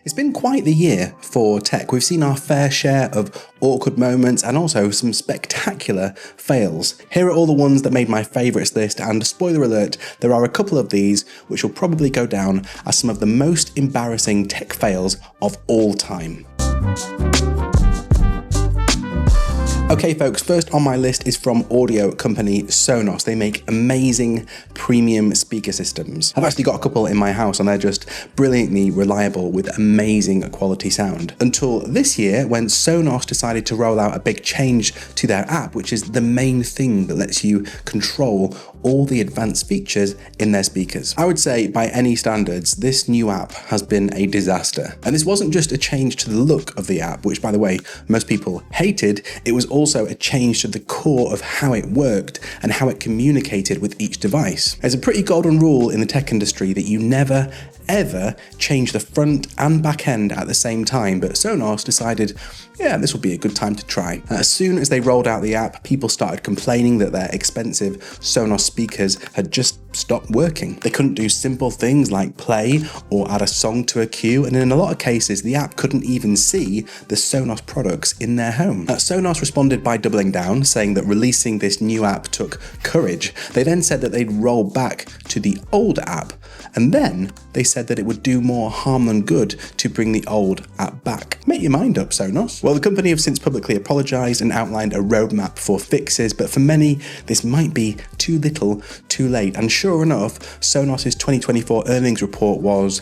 It's been quite the year for tech. We've seen our fair share of awkward moments and also some spectacular fails. Here are all the ones that made my favourites list, and spoiler alert, there are a couple of these which will probably go down as some of the most embarrassing tech fails of all time. Okay folks, first on my list is from audio company Sonos. They make amazing premium speaker systems. I've actually got a couple in my house and they're just brilliantly reliable with amazing quality sound. Until this year when Sonos decided to roll out a big change to their app, which is the main thing that lets you control all the advanced features in their speakers. I would say by any standards, this new app has been a disaster. And this wasn't just a change to the look of the app, which by the way, most people hated. It was also a change to the core of how it worked and how it communicated with each device. There's a pretty golden rule in the tech industry that you never ever change the front and back end at the same time, but Sonos decided, yeah, this would be a good time to try. As soon as they rolled out the app, people started complaining that their expensive Sonos speakers had just stopped working. They couldn't do simple things like play or add a song to a queue, and in a lot of cases, the app couldn't even see the Sonos products in their home. Sonos responded by doubling down, saying that releasing this new app took courage. They then said that they'd roll back to the old app, and then they said that it would do more harm than good to bring the old app back. Make your mind up, Sonos. Well, the company have since publicly apologised and outlined a roadmap for fixes, but for many, this might be too little, too late. And sure enough, Sonos's 2024 earnings report was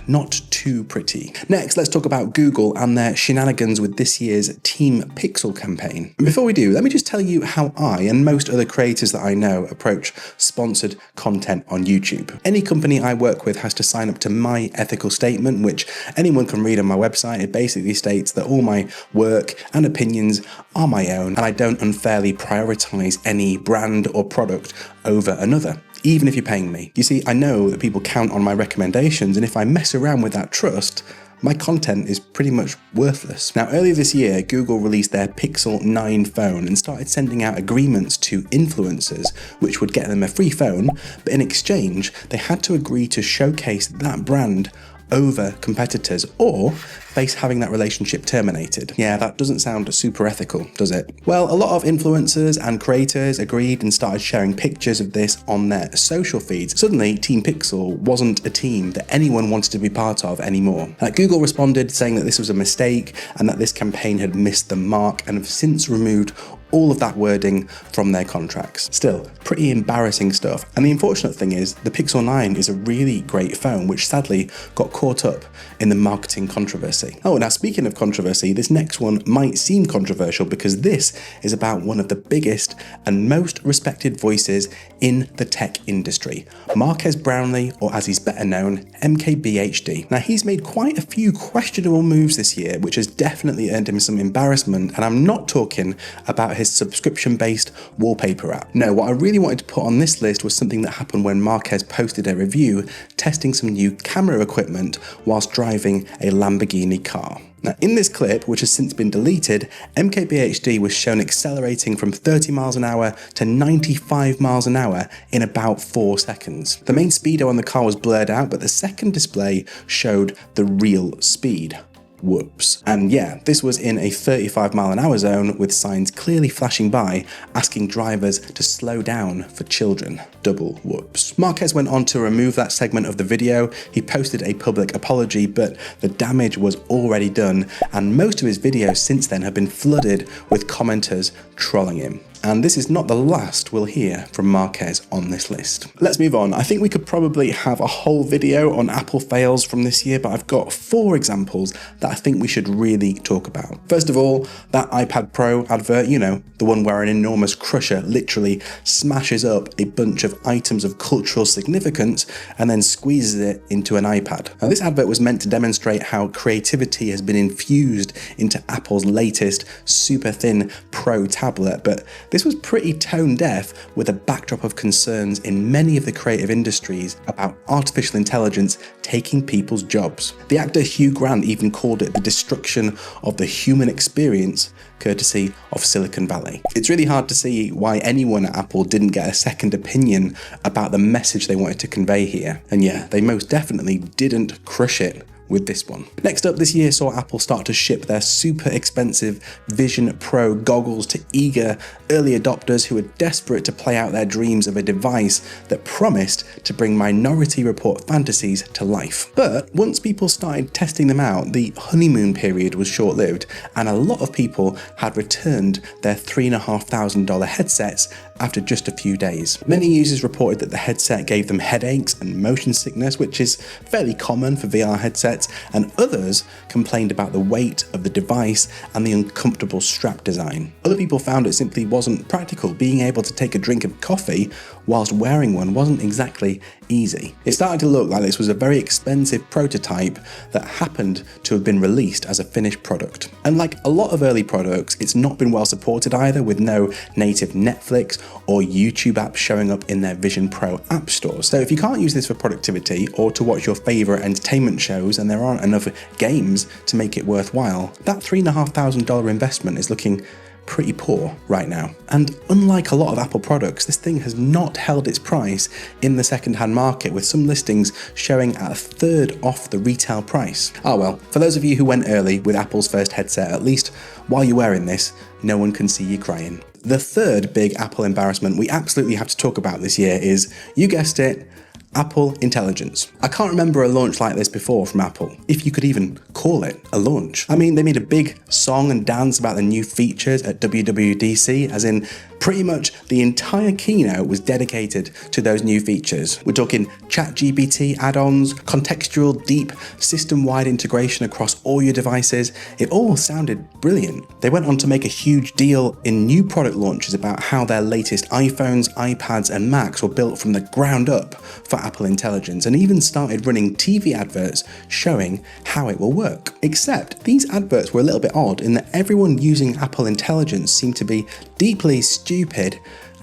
not too pretty. Next, let's talk about Google and their shenanigans with this year's Team Pixel campaign. Before we do, let me just tell you how I and most other creators that I know approach sponsored content on YouTube. Any company I work with has to sign up to my ethical statement, which anyone can read on my website. It basically states that all my work and opinions are my own, and I don't unfairly prioritize any brand or product over another, even if you're paying me. You see, I know that people count on my recommendations, and if I mess around with that trust, my content is pretty much worthless. Now, earlier this year, Google released their Pixel 9 phone and started sending out agreements to influencers, which would get them a free phone, but in exchange, they had to agree to showcase that brand over competitors or face having that relationship terminated. Yeah, that doesn't sound super ethical, does it? Well, a lot of influencers and creators agreed and started sharing pictures of this on their social feeds. Suddenly, Team Pixel wasn't a team that anyone wanted to be part of anymore. Google responded saying that this was a mistake and that this campaign had missed the mark and have since removed all of that wording from their contracts. Still, pretty embarrassing stuff. And the unfortunate thing is, the Pixel 9 is a really great phone, which sadly got caught up in the marketing controversy. Oh, now speaking of controversy, this next one might seem controversial because this is about one of the biggest and most respected voices in the tech industry, Marques Brownlee, or as he's better known, MKBHD. Now, he's made quite a few questionable moves this year, which has definitely earned him some embarrassment, and I'm not talking about his subscription-based wallpaper app. No, what I really wanted to put on this list was something that happened when Marques posted a review testing some new camera equipment whilst driving a Lamborghini car. Now, in this clip, which has since been deleted, MKBHD was shown accelerating from 30 miles an hour to 95 miles an hour in about 4 seconds. The main speedo on the car was blurred out, but the second display showed the real speed. Whoops. And yeah, this was in a 35 mile an hour zone with signs clearly flashing by asking drivers to slow down for children. Double whoops. Marques went on to remove that segment of the video. He posted a public apology, but the damage was already done, and most of his videos since then have been flooded with commenters trolling him. And this is not the last we'll hear from Marques on this list. Let's move on. I think we could probably have a whole video on Apple fails from this year, but I've got 4 examples that I think we should really talk about. First of all, that iPad Pro advert, you know, the one where an enormous crusher literally smashes up a bunch of items of cultural significance and then squeezes it into an iPad. Now, this advert was meant to demonstrate how creativity has been infused into Apple's latest super thin Pro tablet, but this was pretty tone deaf with a backdrop of concerns in many of the creative industries about artificial intelligence taking people's jobs. The actor Hugh Grant even called it the destruction of the human experience, courtesy of Silicon Valley. It's really hard to see why anyone at Apple didn't get a second opinion about the message they wanted to convey here. And yeah, they most definitely didn't crush it with this one. Next up, this year saw Apple start to ship their super expensive Vision Pro goggles to eager early adopters who were desperate to play out their dreams of a device that promised to bring Minority Report fantasies to life. But once people started testing them out, the honeymoon period was short-lived, and a lot of people had returned their $3,500 headsets after just a few days. Many users reported that the headset gave them headaches and motion sickness, which is fairly common for VR headsets, and others complained about the weight of the device and the uncomfortable strap design. Other people found it simply wasn't practical. Being able to take a drink of coffee whilst wearing one wasn't exactly easy. It started to look like this was a very expensive prototype that happened to have been released as a finished product. And like a lot of early products, it's not been well supported either, with no native Netflix or YouTube apps showing up in their Vision Pro app stores. So if you can't use this for productivity or to watch your favorite entertainment shows and there aren't enough games to make it worthwhile, that $3,500 investment is looking pretty poor right now. And unlike a lot of Apple products, this thing has not held its price in the second-hand market, with some listings showing at a third off the retail price. Oh well, for those of you who went early with Apple's first headset, at least while you're wearing this, no one can see you crying. The third big Apple embarrassment we absolutely have to talk about this year is, you guessed it, Apple Intelligence. I can't remember a launch like this before from Apple, if you could even call it a launch. I mean, they made a big song and dance about the new features at WWDC, as in pretty much the entire keynote was dedicated to those new features. We're talking ChatGPT add-ons, contextual deep system-wide integration across all your devices. It all sounded brilliant. They went on to make a huge deal in new product launches about how their latest iPhones, iPads and Macs were built from the ground up for Apple Intelligence, and even started running TV adverts showing how it will work. Except these adverts were a little bit odd in that everyone using Apple Intelligence seemed to be deeply stupid,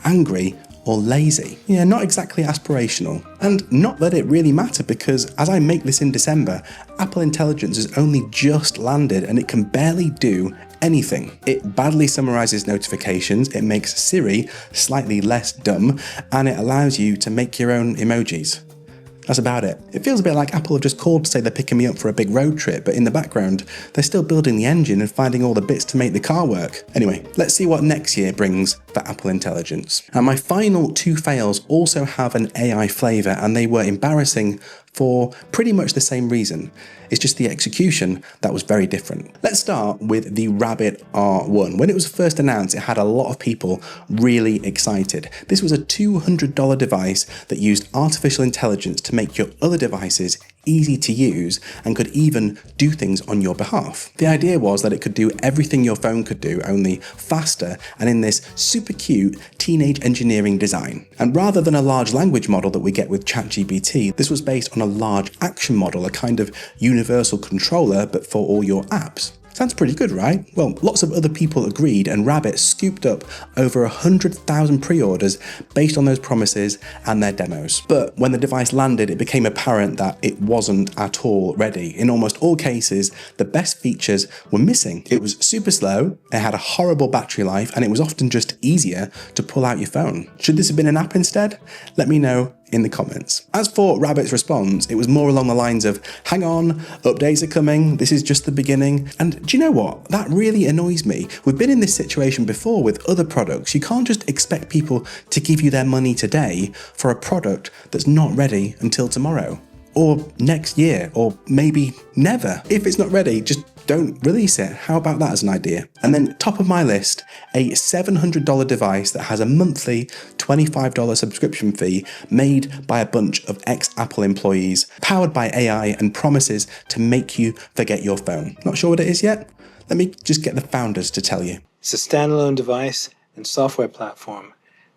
angry, or lazy. Yeah, not exactly aspirational. And not that it really mattered, because as I make this in December, Apple Intelligence has only just landed and it can barely do anything. It badly summarizes notifications, it makes Siri slightly less dumb, and it allows you to make your own emojis. That's about it. It feels a bit like Apple have just called to say they're picking me up for a big road trip, but in the background, they're still building the engine and finding all the bits to make the car work. Anyway, let's see what next year brings for Apple Intelligence. And my final two fails also have an AI flavor, and they were embarrassing for pretty much the same reason. It's just the execution that was very different. Let's start with the Rabbit R1. When it was first announced, it had a lot of people really excited. This was a $200 device that used artificial intelligence to make your other devices easy to use and could even do things on your behalf. The idea was that it could do everything your phone could do, only faster and in this super cute teenage engineering design. And rather than a large language model that we get with ChatGPT, this was based on a large action model, a kind of universal controller, but for all your apps. Sounds pretty good, right? Well, lots of other people agreed, and Rabbit scooped up over 100,000 pre-orders based on those promises and their demos. But when the device landed, it became apparent that it wasn't at all ready. In almost all cases, the best features were missing. It was super slow, it had a horrible battery life, and it was often just easier to pull out your phone. Should this have been an app instead? Let me know in the comments. As for Rabbit's response, it was more along the lines of, hang on, updates are coming, this is just the beginning. And do you know what? That really annoys me. We've been in this situation before with other products. You can't just expect people to give you their money today for a product that's not ready until tomorrow, or next year, or maybe never. If it's not ready, just don't release it. How about that as an idea? And then top of my list, a $700 device that has a monthly $25 subscription fee made by a bunch of ex-Apple employees, powered by AI, and promises to make you forget your phone. Not sure what it is yet? Let me just get the founders to tell you. It's a standalone device and software platform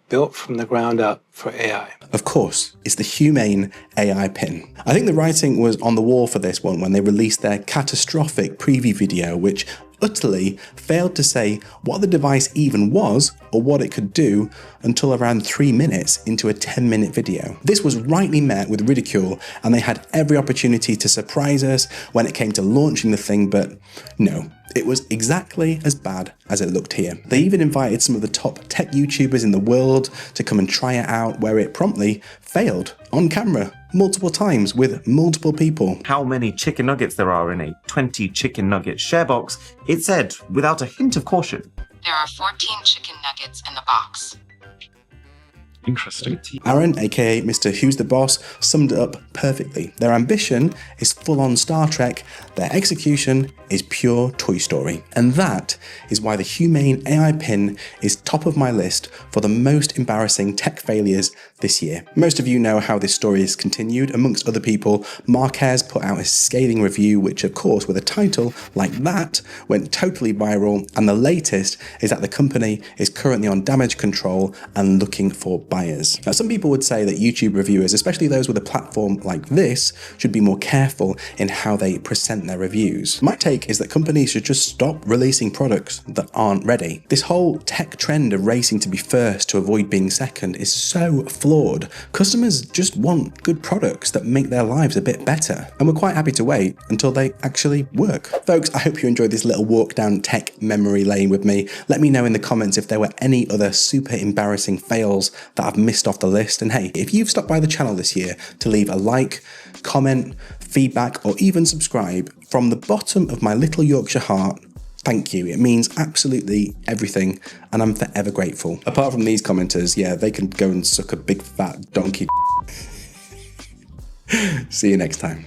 built from the ground up for AI. Of course, it's the Humane AI pin. I think the writing was on the wall for this one when they released their catastrophic preview video, which utterly failed to say what the device even was or what it could do until around 3 minutes into a 10-minute video. This was rightly met with ridicule, and they had every opportunity to surprise us when it came to launching the thing, but no, It was exactly as bad as it looked here. They even invited some of the top tech YouTubers in the world to come and try it out, where it promptly failed on camera multiple times with multiple people. How many chicken nuggets there are in a 20 chicken nugget share box, it said without a hint of caution. There are 14 chicken nuggets in the box. Interesting. Aaron, aka Mr. Who's the Boss, summed it up perfectly. Their ambition is full-on Star Trek, their execution is pure Toy Story. And that is why the Humane AI pin is top of my list for the most embarrassing tech failures this year. Most of you know how this story is continued. Amongst other people, Marquez put out a scathing review, which of course with a title like that went totally viral, and the latest is that the company is currently on damage control and looking for buyers. Now, some people would say that YouTube reviewers, especially those with a platform like this, should be more careful in how they present their reviews. My take is that companies should just stop releasing products that aren't ready. This whole tech trend of racing to be first to avoid being second is so flawed. Customers just want good products that make their lives a bit better, and we're quite happy to wait until they actually work. Folks, I hope you enjoyed this little walk down tech memory lane with me. Let me know in the comments if there were any other super embarrassing fails that I've missed off the list. And hey, if you've stopped by the channel this year to leave a like, comment, feedback, or even subscribe, from the bottom of my little Yorkshire heart, thank you. It means absolutely everything, and I'm forever grateful. Apart from these commenters, yeah, they can go and suck a big fat donkey. See you next time.